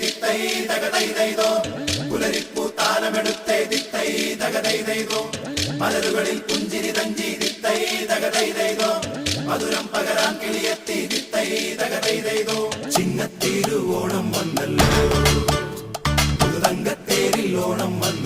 ദിത്തൈ തകതൈതൈതോ പുലരിപ്പൂ താലമെടുത്തേ ദിത്തൈ തകതൈതൈതോ മലരുകളിൽ പുഞ്ചിരി തഞ്ചി ദിത്തൈ തകതൈതൈതോ മധുരം പകരാൻ കിളിയെത്തി ദിത്തൈ തകതൈതൈതോ ചിങ്ങത്തിരുവോണം വന്നല്ലോ പുതുതങ്കത്തേരിൽ ഓണം വന്നു